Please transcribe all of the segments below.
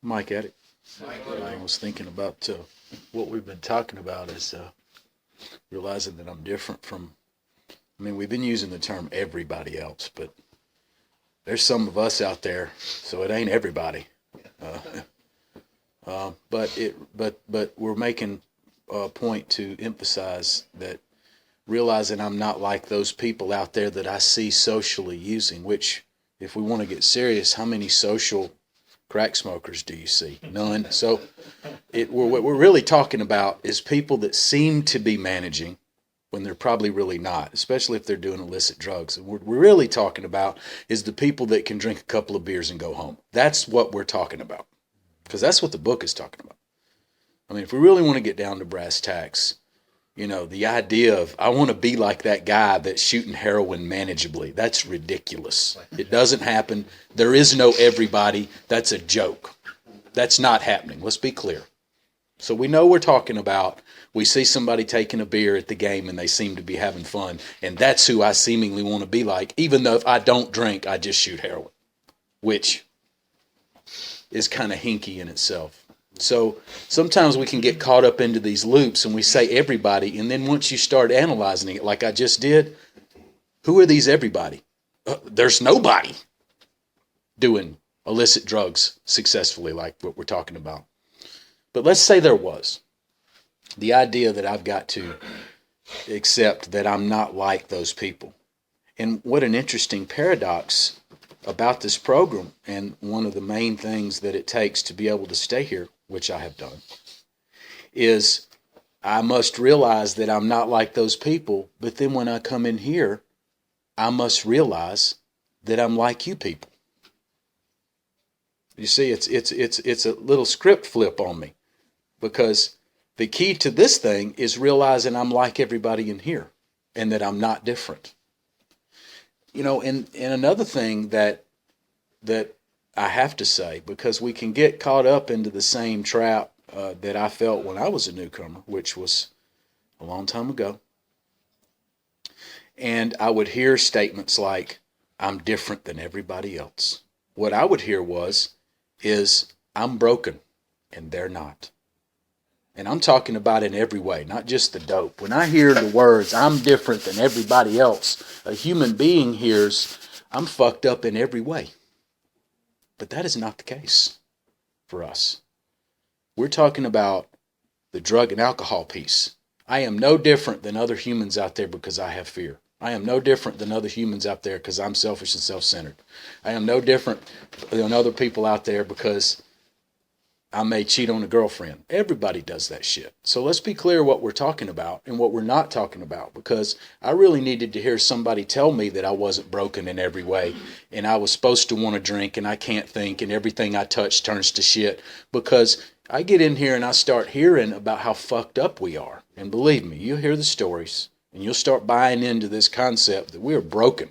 Mike Addick. I was thinking about what we've been talking about is realizing that I'm different from, I mean, we've been using the term everybody else, but there's some of us out there, so it ain't everybody. But we're making a point to emphasize that realizing I'm not like those people out there that I see socially using, which if we want to get serious, how many social crack smokers do you see? None. So what we're really talking about is people that seem to be managing when they're probably really not, especially if they're doing illicit drugs. And what we're really talking about is the people that can drink a couple of beers and go home. That's what we're talking about, because that's what the book is talking about. I mean, if we really want to get down to brass tacks, you know, the idea of I want to be like that guy that's shooting heroin manageably, that's ridiculous. It doesn't happen. There is no everybody. That's a joke. That's not happening. Let's be clear. So we know we're talking about, we see somebody taking a beer at the game and they seem to be having fun, and that's who I seemingly want to be like, even though if I don't drink, I just shoot heroin, which is kind of hinky in itself. So sometimes we can get caught up into these loops and we say everybody, and then once you start analyzing it like I just did, who are these everybody? There's nobody doing illicit drugs successfully like what we're talking about. But let's say there was. The idea that I've got to accept that I'm not like those people. And what an interesting paradox about this program, and one of the main things that it takes to be able to stay here, which I have done, is I must realize that I'm not like those people, but then when I come in here, I must realize that I'm like you people. You see, it's a little script flip on me, because the key to this thing is realizing I'm like everybody in here and that I'm not different. You know, and another thing that I have to say, because we can get caught up into the same trap that I felt when I was a newcomer, which was a long time ago. And I would hear statements like, I'm different than everybody else. What I would hear is I'm broken and they're not. And I'm talking about in every way, not just the dope. When I hear the words, I'm different than everybody else, a human being hears, I'm fucked up in every way. But that is not the case for us. We're talking about the drug and alcohol piece. I am no different than other humans out there because I have fear. I am no different than other humans out there because I'm selfish and self-centered. I am no different than other people out there because I may cheat on a girlfriend. Everybody does that shit. So let's be clear what we're talking about and what we're not talking about, because I really needed to hear somebody tell me that I wasn't broken in every way and I was supposed to want to drink and I can't think and everything I touch turns to shit, because I get in here and I start hearing about how fucked up we are. And believe me, you'll hear the stories and you'll start buying into this concept that we're broken,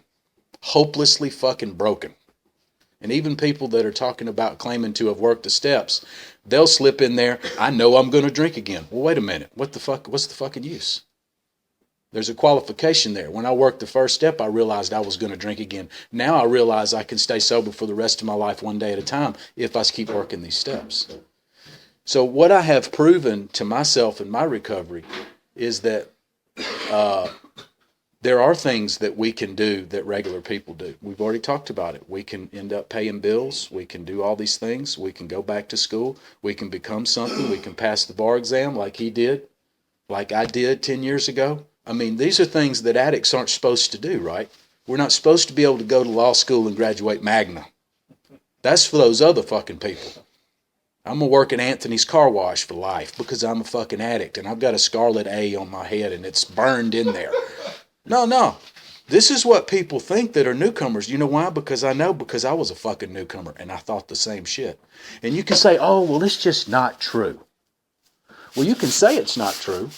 hopelessly fucking broken. And even people that are talking about claiming to have worked the steps, they'll slip in there, I know I'm going to drink again. Well, wait a minute. What's the fucking use? There's a qualification there. When I worked the first step, I realized I was going to drink again. Now I realize I can stay sober for the rest of my life, one day at a time, if I keep working these steps. So what I have proven to myself in my recovery is that there are things that we can do that regular people do. We've already talked about it. We can end up paying bills. We can do all these things. We can go back to school. We can become something. We can pass the bar exam like he did, like I did 10 years ago. I mean, these are things that addicts aren't supposed to do, right? We're not supposed to be able to go to law school and graduate magna. That's for those other fucking people. I'm going to work at Anthony's Car Wash for life because I'm a fucking addict and I've got a scarlet A on my head and it's burned in there. No. This is what people think that are newcomers. You know why? Because I was a fucking newcomer and I thought the same shit. And you can say, oh, well, it's just not true. Well, you can say it's not true.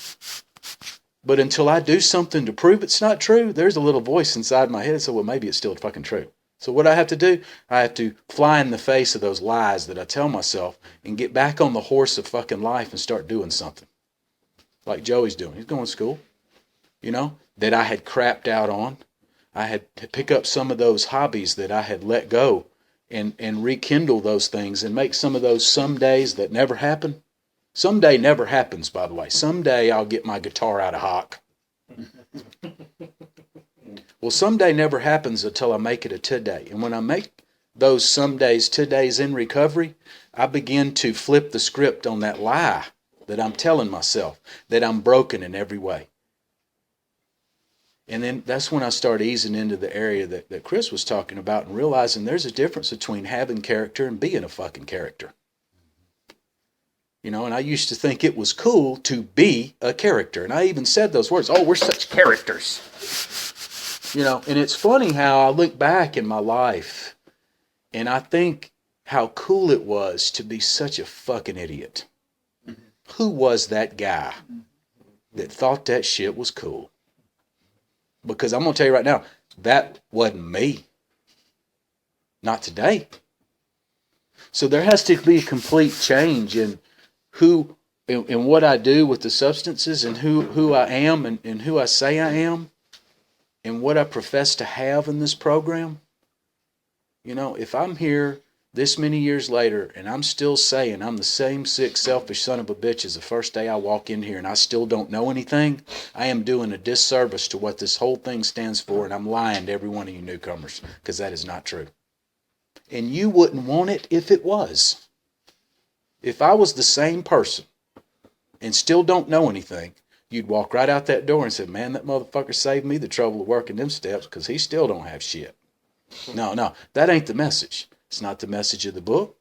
But until I do something to prove it's not true, there's a little voice inside my head that says, well, maybe it's still fucking true. So what I have to do, I have to fly in the face of those lies that I tell myself and get back on the horse of fucking life and start doing something. Like Joey's doing. He's going to school, you know, that I had crapped out on. I had to pick up some of those hobbies that I had let go and rekindle those things and make some of those some days that never happen. Someday never happens, by the way. Someday I'll get my guitar out of hock. Well, someday never happens until I make it a today. And when I make those some days, todays in recovery, I begin to flip the script on that lie that I'm telling myself, that I'm broken in every way. And then that's when I start easing into the area that Chris was talking about and realizing there's a difference between having character and being a fucking character. You know, and I used to think it was cool to be a character. And I even said those words, oh, we're such characters. You know, and it's funny how I look back in my life and I think how cool it was to be such a fucking idiot. Who was that guy that thought that shit was cool? Because I'm going to tell you right now, that wasn't me. Not today. So there has to be a complete change in who and what I do with the substances and who I am and who I say I am and what I profess to have in this program. You know, if I'm here this many years later and I'm still saying I'm the same sick, selfish son of a bitch as the first day I walk in here and I still don't know anything, I am doing a disservice to what this whole thing stands for, and I'm lying to every one of you newcomers, because that is not true. And you wouldn't want it if it was. If I was the same person and still don't know anything, you'd walk right out that door and say, man, that motherfucker saved me the trouble of working them steps because he still don't have shit. No, that ain't the message. It's not the message of the book,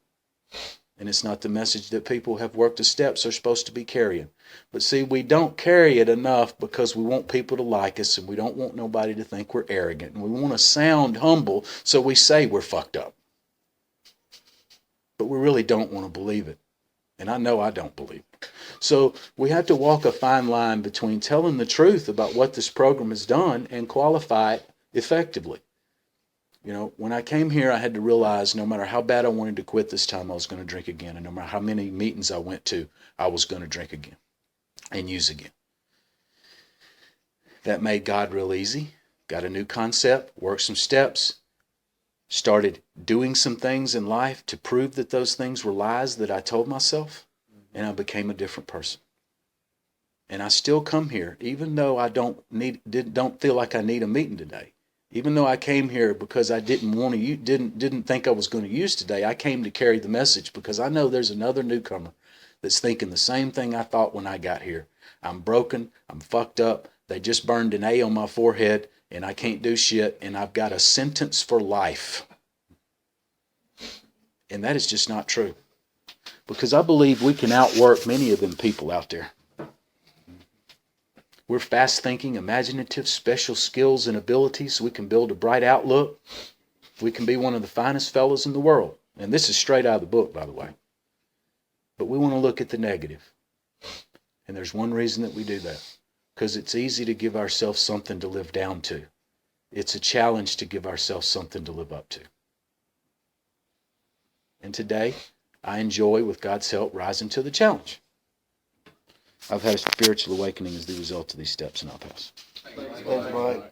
and it's not the message that people have worked the steps are supposed to be carrying. But see, we don't carry it enough because we want people to like us, and we don't want nobody to think we're arrogant, and we want to sound humble, so we say we're fucked up. But we really don't want to believe it, and I know I don't believe it. So we have to walk a fine line between telling the truth about what this program has done and qualify it effectively. You know, when I came here, I had to realize no matter how bad I wanted to quit this time, I was going to drink again. And no matter how many meetings I went to, I was going to drink again and use again. That made God real easy. Got a new concept, worked some steps, started doing some things in life to prove that those things were lies that I told myself, and I became a different person. And I still come here, even though I don't feel like I need a meeting today. Even though I came here because I didn't think I was going to use today, I came to carry the message because I know there's another newcomer that's thinking the same thing I thought when I got here. I'm broken, I'm fucked up, they just burned an A on my forehead, and I can't do shit, and I've got a sentence for life. And that is just not true. Because I believe we can outwork many of them people out there. We're fast-thinking, imaginative, special skills and abilities. We can build a bright outlook. We can be one of the finest fellows in the world. And this is straight out of the book, by the way. But we want to look at the negative. And there's one reason that we do that. Because it's easy to give ourselves something to live down to. It's a challenge to give ourselves something to live up to. And today, I enjoy, with God's help, rising to the challenge. I've had a spiritual awakening as the result of these steps, and I'll pass. Thanks, Mike.